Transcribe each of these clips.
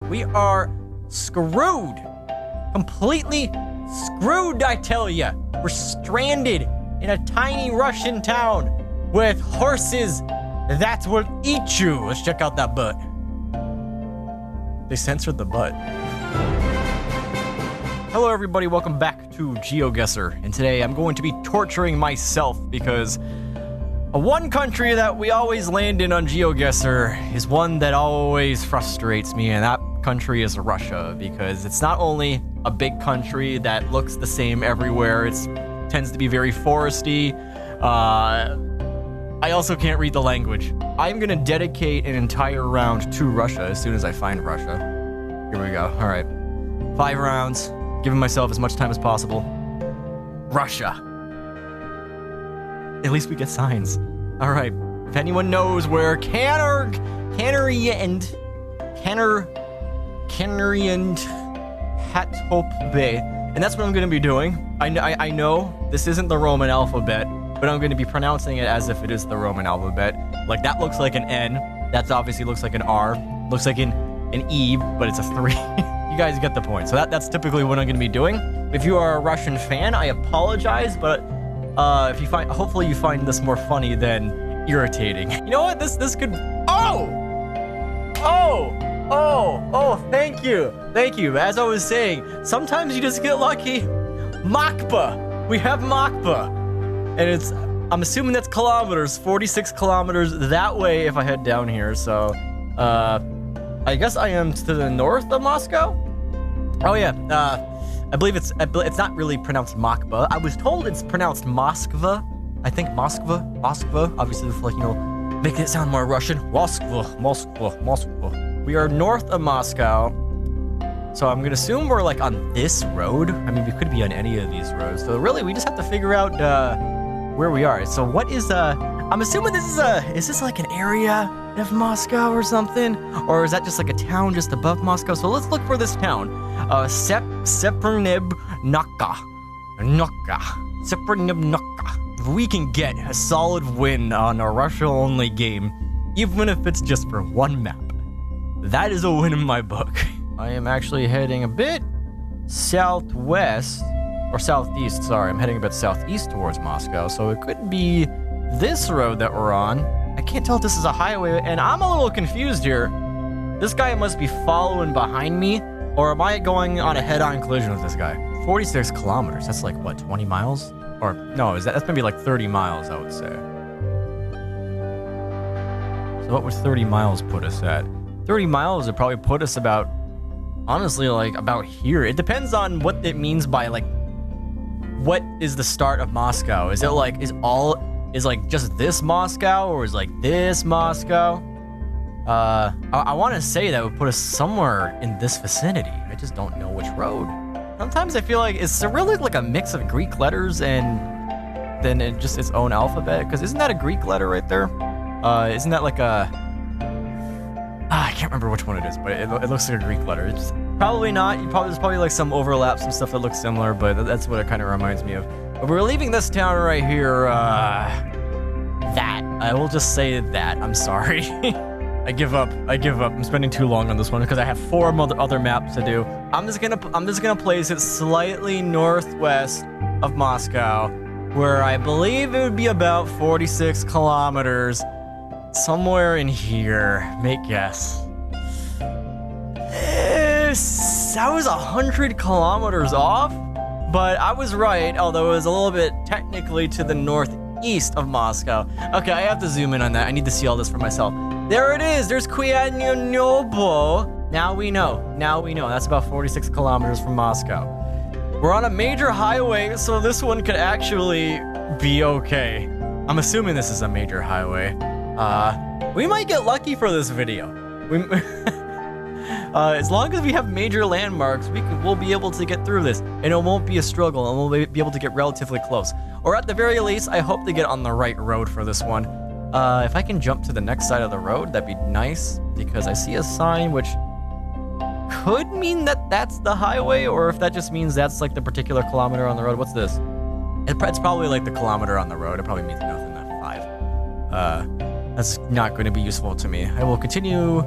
We are screwed. Completely screwed, I tell ya. We're stranded in a tiny Russian town with horses that will eat you. Let's check out that butt. They censored the butt. Hello everybody, welcome back to GeoGuessr. And today I'm going to be torturing myself because one country that we always land in on GeoGuessr is one that always frustrates me, and that country is Russia, because it's not only a big country that looks the same everywhere, it tends to be very foresty. I also can't read the language. I'm gonna dedicate an entire round to Russia as soon as I find Russia. Here we go. All right, 5 rounds, giving myself as much time as possible. Russia. At least we get signs. All right. If anyone knows where Canary and Hathope Bay, and that's what I'm going to be doing. I know this isn't the Roman alphabet, but I'm going to be pronouncing it as if it is the Roman alphabet. Like, that looks like an N. That obviously looks like an R. Looks like an E, but it's a 3. You guys get the point. So that's typically what I'm going to be doing. If you are a Russian fan, I apologize, but if you hopefully you find this more funny than irritating. You know what? This could. Oh, thank you. As I was saying, sometimes you just get lucky. Makba. We have Makba, and I'm assuming that's kilometers. 46 kilometers that way if I head down here. So, I guess I am to the north of Moscow. Oh yeah. I believe it's not really pronounced Makba. I was told it's pronounced Moskva. I think Moskva. Obviously, like, you know, making it sound more Russian. Moskva. We are north of Moscow, so I'm gonna assume we're like on this road. I mean, we could be on any of these roads. So really, we just have to figure out where we are. So what is I'm assuming this is this like an area of Moscow or something, or is that just like a town just above Moscow? So let's look for this town. Sepernebnaka. If we can get a solid win on a Russia-only game, even if it's just for one map, that is a win in my book. I am actually heading a bit southwest, or southeast, sorry. I'm heading a bit southeast towards Moscow, so it could be this road that we're on. I can't tell if this is a highway, and I'm a little confused here. This guy must be following behind me, or am I going on a head-on collision with this guy? 46 kilometers, that's like, what, 20 miles? Or, no, that's maybe like 30 miles, I would say. So what would 30 miles put us at? 30 miles would probably put us about, honestly, like, about here. It depends on what it means by, like, what is the start of Moscow? Is it like, is like just this Moscow, or is like this Moscow? I want to say that would put us somewhere in this vicinity. I just don't know which road. Sometimes I feel like, is Cyrillic like a mix of Greek letters and then just its own alphabet? Because isn't that a Greek letter right there? Isn't that like a... I can't remember which one it is, but it looks like a Greek letter. It's probably not. There's probably like some overlap, some stuff that looks similar, but that's what it kind of reminds me of. But we're leaving this town right here, that. I will just say that. I'm sorry. I give up. I'm spending too long on this one because I have 4 other maps to do. I'm just gonna place it slightly northwest of Moscow, where I believe it would be about 46 kilometers. Somewhere in here. Make guess. I was 100 kilometers off, but I was right, although it was a little bit technically to the northeast of Moscow. Okay, I have to zoom in on that. I need to see all this for myself. There it is. There's Kuyanyanovo. Now we know. That's about 46 kilometers from Moscow. We're on a major highway, so this one could actually be okay. I'm assuming this is a major highway. We might get lucky for this video. As long as we have major landmarks, we'll be able to get through this, and it won't be a struggle, and we'll be able to get relatively close. Or at the very least, I hope to get on the right road for this one. If I can jump to the next side of the road, that'd be nice, because I see a sign which could mean that that's the highway, or if that just means that's like the particular kilometer on the road. What's this? It's probably like the kilometer on the road. It probably means nothing, that 5. That's not going to be useful to me. I will continue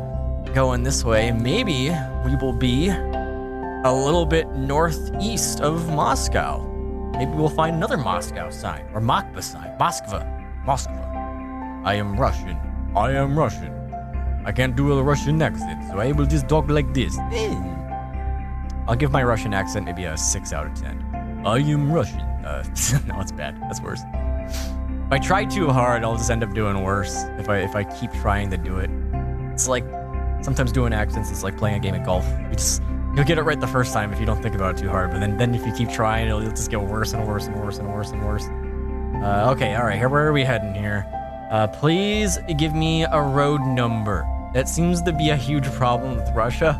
going this way, maybe we will be a little bit northeast of Moscow. Maybe we'll find another Moscow sign, or Moskva sign. Moskva. I am Russian. I am Russian. I can't do a Russian accent, so I will just talk like this. I'll give my Russian accent maybe a 6 out of 10. I am Russian. No, it's bad. That's worse. If I try too hard, I'll just end up doing worse if I keep trying to do it. It's like sometimes doing accents is like playing a game of golf. You'll get it right the first time if you don't think about it too hard, but then if you keep trying, it'll just get worse and worse and worse and worse and worse. Okay, all right, where are we heading here? Please give me a road number. That seems to be a huge problem with Russia.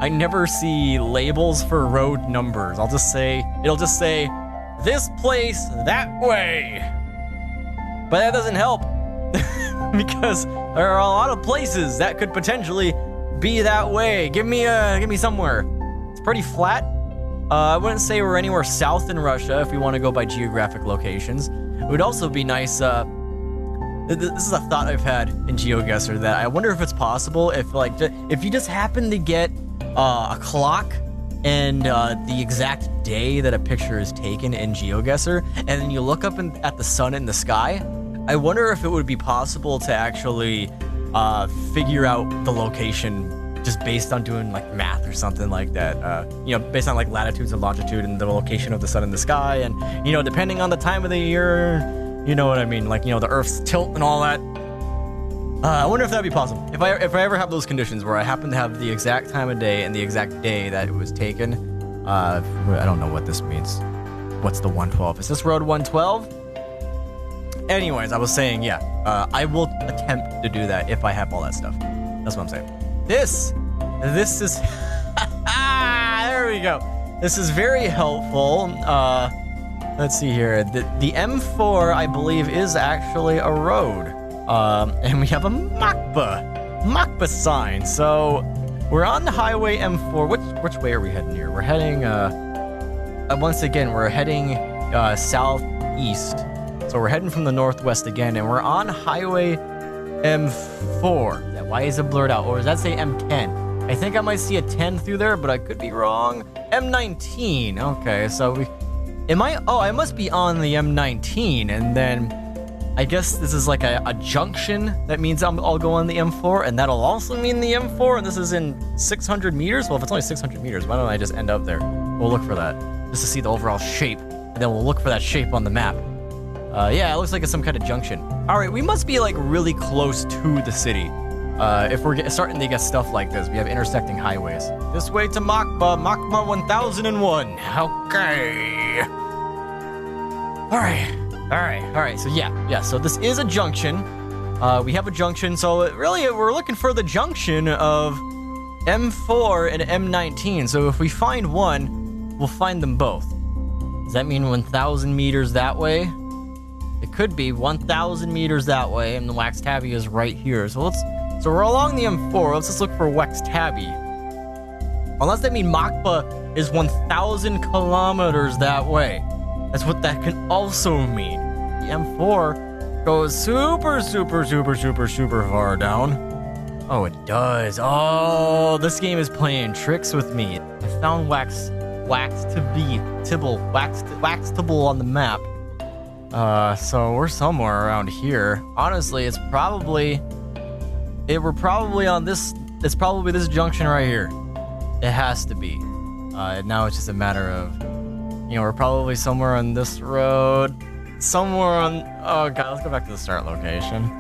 I never see labels for road numbers. It'll just say, this place that way. But that doesn't help because there are a lot of places that could potentially be that way. Give me somewhere. It's pretty flat. I wouldn't say we're anywhere south in Russia if we want to go by geographic locations. It would also be nice. This is a thought I've had in GeoGuessr that I wonder if it's possible if you just happen to get a clock and the exact day that a picture is taken in GeoGuessr, and then you look up at the sun in the sky. I wonder if it would be possible to actually figure out the location just based on doing like math or something like that. Based on like latitudes and longitude and the location of the sun in the sky, and depending on the time of the year, you know what I mean, like the Earth's tilt and all that. I wonder if that'd be possible. If I ever have those conditions where I happen to have the exact time of day and the exact day that it was taken. I don't know what this means. What's the 112? Is this road 112? Anyways, I was saying, yeah, I will attempt to do that if I have all that stuff. That's what I'm saying. This is, there we go. This is very helpful. Let's see here. The M4, I believe, is actually a road. And we have a Moskva sign. So we're on the highway M4. Which way are we heading here? We're heading, once again, we're heading southeast. So we're heading from the northwest again, and we're on highway M4. Why is it blurred out? Or does that say M10? I think I might see a 10 through there, but I could be wrong. M19. Okay, so I must be on the M19, and then I guess this is like a junction. That means I'll go on the M4, and that'll also mean the M4, and this is in 600 meters? Well, if it's only 600 meters, why don't I just end up there? We'll look for that, just to see the overall shape, and then we'll look for that shape on the map. Yeah, it looks like it's some kind of junction. All right, we must be like really close to the city. If we're starting to get stuff like this, we have intersecting highways. This way to Moskva 1001. Okay. All right. So yeah. So this is a junction. We have a junction. So really, we're looking for the junction of M4 and M19. So if we find one, we'll find them both. Does that mean 1,000 meters that way? It could be 1,000 meters that way, and the Wax Tabby is right here. So we're along the M4. Let's just look for Wax Tabby. Unless they mean Moskva is 1,000 kilometers that way. That's what that can also mean. The M4 goes super far down. Oh, it does. Oh, this game is playing tricks with me. I found Waxtable on the map. So we're somewhere around here. Honestly, it's probably this junction right here. It has to be. Now it's just a matter of, we're probably somewhere on this road. Oh god, let's go back to the start location.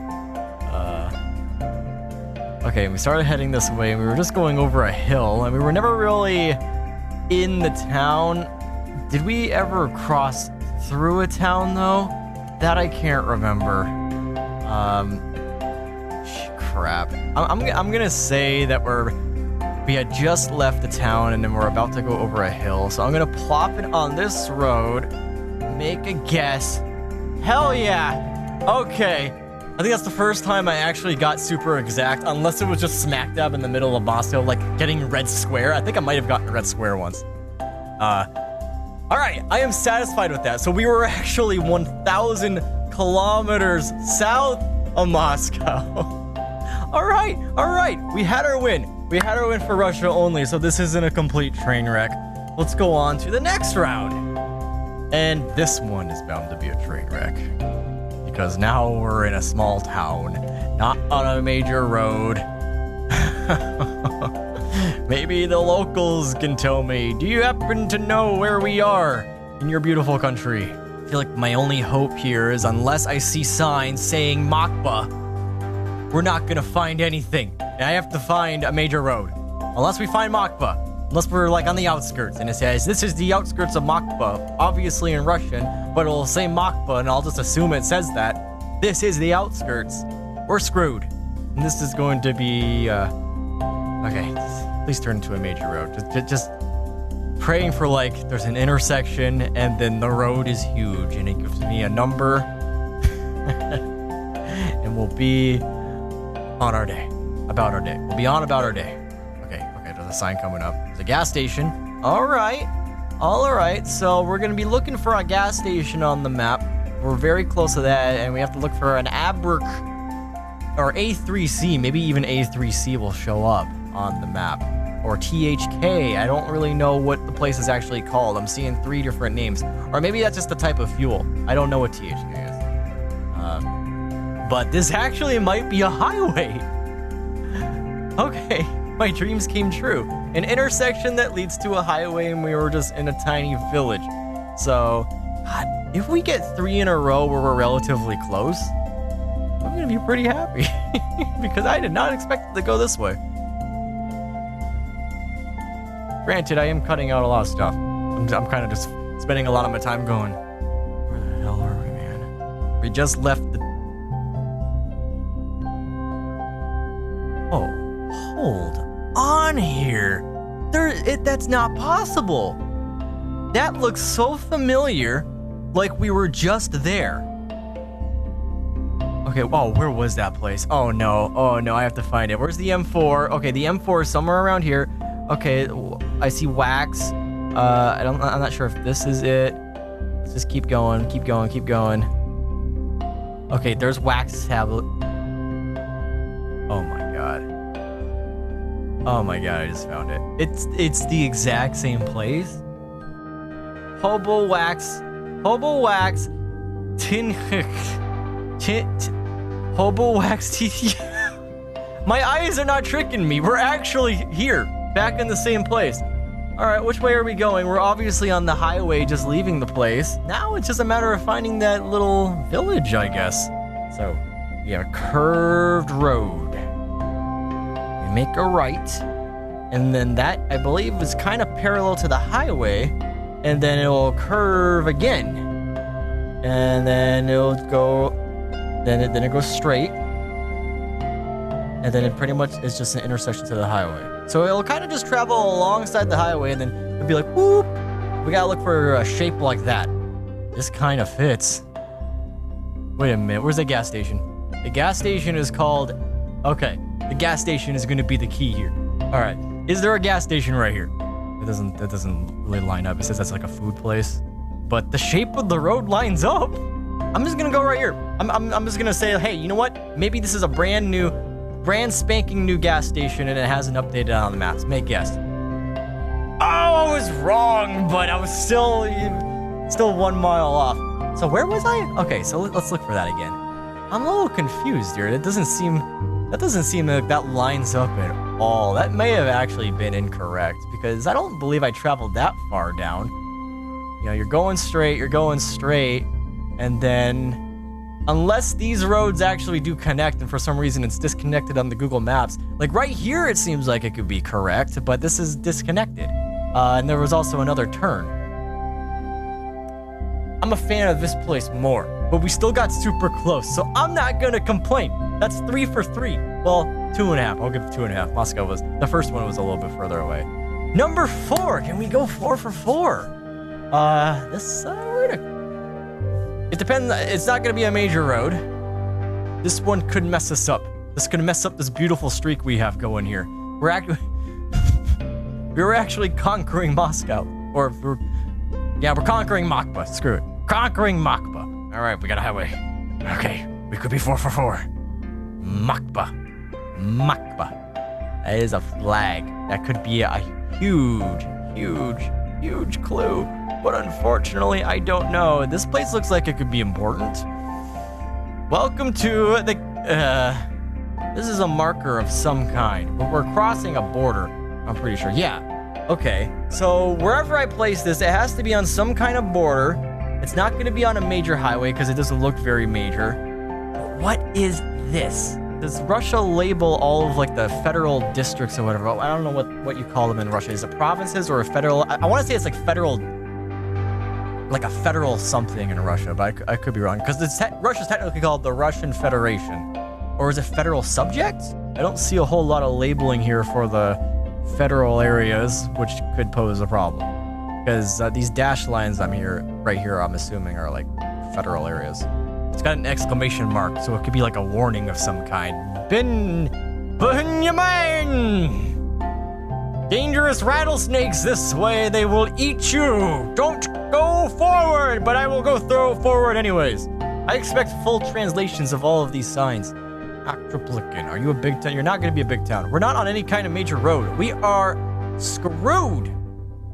Okay, we started heading this way, and we were just going over a hill, and we were never really in the town. Did we ever cross through a town though? That I can't remember. Crap. I'm gonna say that we had just left the town and then we're about to go over a hill. So I'm gonna plop it on this road, make a guess. Hell yeah. Okay. I think that's the first time I actually got super exact, unless it was just smack dab in the middle of Moscow, like getting red square. I think I might have gotten red square once. All right, I am satisfied with that. So we were actually 1,000 kilometers south of Moscow. All right. We had our win. We had our win for Russia only, so this isn't a complete train wreck. Let's go on to the next round. And this one is bound to be a train wreck. Because now we're in a small town, not on a major road. Maybe the locals can tell me. Do you happen to know where we are in your beautiful country? I feel like my only hope here is unless I see signs saying Makba, we're not gonna find anything. And I have to find a major road. Unless we find Makba. Unless we're like on the outskirts and it says, this is the outskirts of Makba, obviously in Russian, but it'll say Makba and I'll just assume it says that. This is the outskirts. We're screwed. And this is going to be, okay, please turn into a major road. Just praying for like, there's an intersection and then the road is huge and it gives me a number. And we'll be on our day. About our day. We'll be on about our day. Okay, there's a sign coming up. There's a gas station. All right. So we're going to be looking for a gas station on the map. We're very close to that, and we have to look for an Abric or A3C. Maybe even A3C will show up on the map. Or THK. I don't really know what the place is actually called. I'm seeing 3 different names. Or maybe that's just the type of fuel. I don't know what THK is. But this actually might be a highway. Okay, my dreams came true. An intersection that leads to a highway and we were just in a tiny village. So, God, if we get 3 in a row where we're relatively close, I'm gonna be pretty happy. Because I did not expect it to go this way. Granted, I am cutting out a lot of stuff. I'm kind of just spending a lot of my time going, where the hell are we, man? We just left the... Oh. Hold on here. That's not possible. That looks so familiar, like we were just there. Okay, oh, where was that place? Oh no, I have to find it. Where's the M4? Okay, the M4 is somewhere around here. Okay, I see wax. I'm not sure if this is it. Let's just keep going. Okay, there's wax tablet. Oh my god, I just found it. It's the exact same place. Hobo wax, tin, hobo wax teeth. My eyes are not tricking me. We're actually here, back in the same place. All right, which way are we going? We're obviously on the highway, just leaving the place. Now it's just a matter of finding that little village, I guess. So, we have a curved road. Make a right, and then that I believe is kind of parallel to the highway, and then it will curve again, and then it'll go, then it goes straight, and then it pretty much is just an intersection to the highway. So it'll kind of just travel alongside the highway, and then it'll be like, whoop. We gotta look for a shape like that. This kind of fits. Wait a minute, where's the gas station? The gas station is called, okay. The gas station is going to be the key here. All right. Is there a gas station right here? That doesn't really line up. It says that's like a food place. But the shape of the road lines up. I'm just going to go right here. I'm just going to say, hey, you know what? Maybe this is a brand spanking new gas station and it hasn't updated on the maps. Make guess. Oh, I was wrong, but I was still 1 mile off. So where was I? Okay, so let's look for that again. I'm a little confused here. That doesn't seem like that lines up at all. That may have actually been incorrect because I don't believe I traveled that far down. You know, you're going straight, and then unless these roads actually do connect and for some reason it's disconnected on the Google Maps, like right here it seems like it could be correct, but this is disconnected. And there was also another turn. I'm a fan of this place more, but we still got super close, so I'm not gonna complain. That's 3 for 3. Well, 2.5. I'll give it 2.5. Moscow was, the first one was a little bit further away. Number 4. Can we go 4 for 4? It depends. It's not going to be a major road. This one could mess us up. This could mess up this beautiful streak we have going here. We're actually conquering Moscow. We're conquering Makba. Screw it. Conquering Makba. All right, we got a highway. Okay, we could be 4 for 4. Makba. Makba. That is a flag. That could be a huge, huge, huge clue. But unfortunately, I don't know. This place looks like it could be important. Welcome to the... this is a marker of some kind. But we're crossing a border, I'm pretty sure. Yeah. Okay. So wherever I place this, it has to be on some kind of border. It's not going to be on a major highway because it doesn't look very major. But what is this? Does Russia label all of like the federal districts or whatever? I don't know what you call them in Russia. Is it provinces or a federal? I want to say it's like federal... like a federal something in Russia, but I could be wrong, because Russia's technically called the Russian Federation. Or is it federal subjects? I don't see a whole lot of labeling here for the federal areas, which could pose a problem. Because these dash lines right here, I'm assuming are like federal areas. It's got an exclamation mark, so it could be like a warning of some kind. Benjamin! Dangerous rattlesnakes this way, they will eat you. Don't go forward, but I will go forward anyways. I expect full translations of all of these signs. Aktroplikin, are you a big town? You're not going to be a big town. We're not on any kind of major road. We are screwed.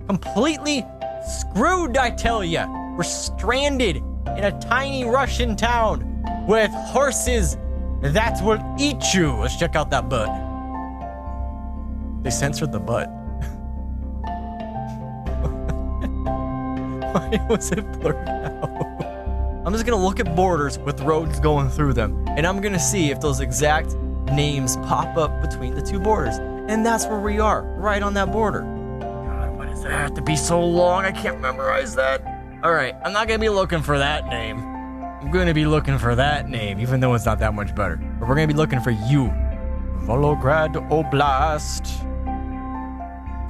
Completely screwed, I tell ya. We're stranded in a tiny Russian town with horses that will eat you. Let's check out that butt. They censored the butt. Why was it blurred out? I'm just gonna look at borders with roads going through them, and I'm gonna see if those exact names pop up between the two borders. And that's where we are, right on that border. God, why does it have to be so long? I can't memorize that. All right, I'm not gonna be looking for that name. I'm gonna be looking for that name, even though it's not that much better. But we're gonna be looking for you. Volgograd Oblast.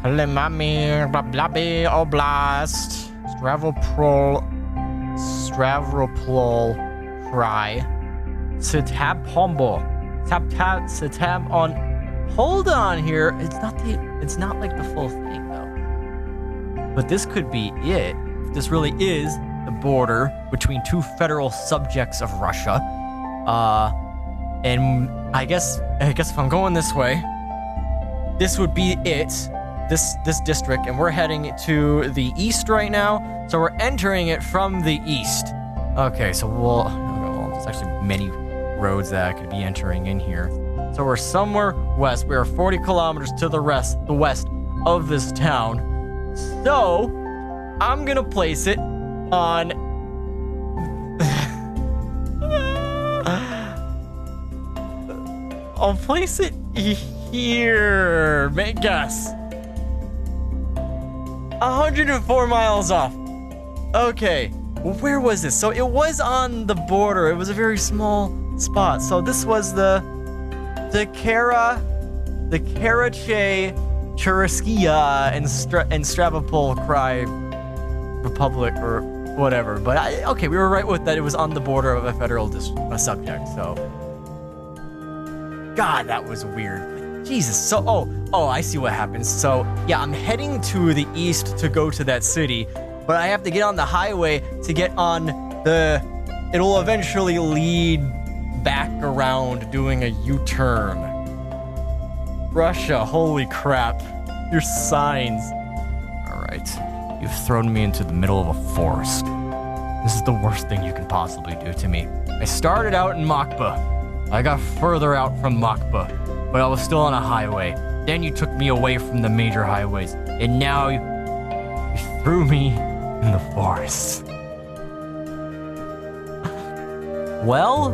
Kalemami Blablabi Oblast. Stavropol Cry. Sitabombo. Sitab on. Hold on here. It's not like the full thing though. But this could be it. If this really is the border between two federal subjects of Russia. And I guess if I'm going this way, this would be it. This district, and we're heading to the east right now, so we're entering it from the east. Okay, so there's actually many roads that I could be entering in here. So we're somewhere west. We are 40 kilometers to the west of this town. So I'm gonna place it on. I'll place it here. Make guess. 104 miles off. Okay, well, where was this? So it was on the border. It was a very small spot. So this was the Karache, Churaskia, and Stavropol Cry Republic or whatever. But okay, we were right with that. It was on the border of a federal subject. So, God, that was weird. Jesus. So, oh, I see what happens. So, yeah, I'm heading to the east to go to that city, but I have to get on the highway to get on it'll eventually lead back around doing a U-turn. Russia, holy crap. Your signs. All right. You've thrown me into the middle of a forest. This is the worst thing you can possibly do to me. I started out in Makba. I got further out from Makba, but I was still on a highway. Then you took me away from the major highways, and now you threw me in the forest. Well,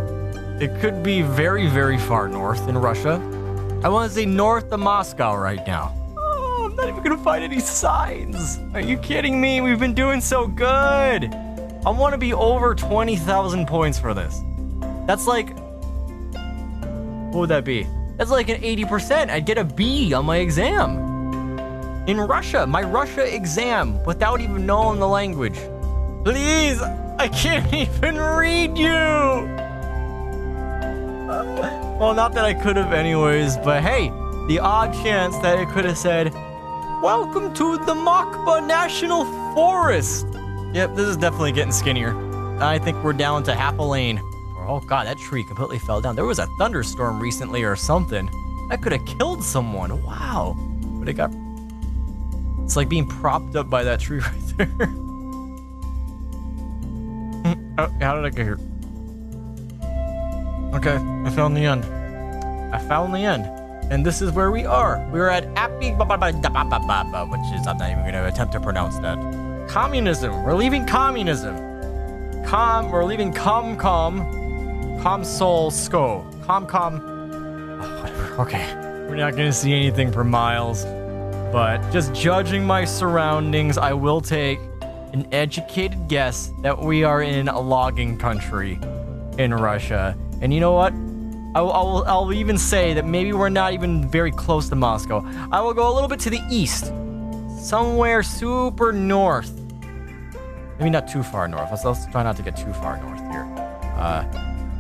it could be very, very far north in Russia. I want to say north of Moscow right now. Oh, I'm not even going to find any signs. Are you kidding me? We've been doing so good. I want to be over 20,000 points for this. That's like... what would that be? That's like an 80%. I'd get a B on my exam. In Russia, my Russia exam, without even knowing the language. Please, I can't even read you. Well, not that I could have anyways, but hey, the odd chance that it could have said, welcome to the Makba National Forest. Yep, this is definitely getting skinnier. I think we're down to half a lane. Oh God, that tree completely fell down. There was a thunderstorm recently or something. That could have killed someone. Wow. But it got... It's like being propped up by that tree right there. How did I get here? Okay, I found the end. And this is where we are. We're at Appy, which is, I'm not even going to attempt to pronounce that. Communism. We're leaving communism. We're leaving Comsol Sko. Oh, whatever. Okay. We're not going to see anything for miles. But just judging my surroundings, I will take an educated guess that we are in a logging country in Russia. And you know what? I'll even say that maybe we're not even very close to Moscow. I will go a little bit to the east. Somewhere super north. Maybe not too far north. Let's try not to get too far north here.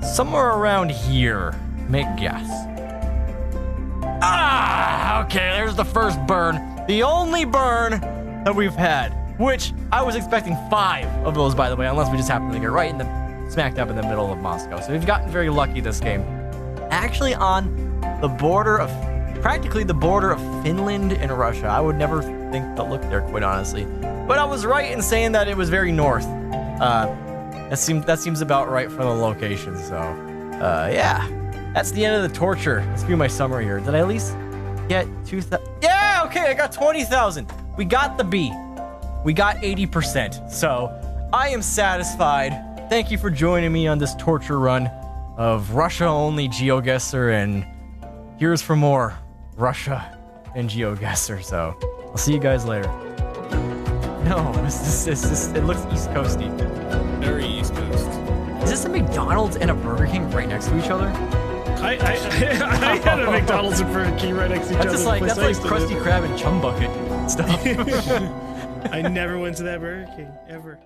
Somewhere around here. Make a guess. Okay, there's the first burn. The only burn that we've had. Which, I was expecting 5 of those, by the way, unless we just happen to get right in the smack dab in the middle of Moscow. So we've gotten very lucky this game. Actually on the border of, practically the border of Finland and Russia. I would never think to look there, quite honestly. But I was right in saying that it was very north. That seems about right for the location, so yeah. That's the end of the torture. Let's view my summary here. Did I at least get 2,000? Yeah, okay, I got 20,000. We got the B. We got 80%. So I am satisfied. Thank you for joining me on this torture run of Russia-only GeoGuessr, and here's for more Russia and GeoGuessr. So I'll see you guys later. No, it looks East Coasty. Very East Coast. Is this a McDonald's and a Burger King right next to each other? I had a McDonald's and Burger King right next to each other. That's like Krusty Krab and Chum Bucket stuff. I never went to that Burger King, ever.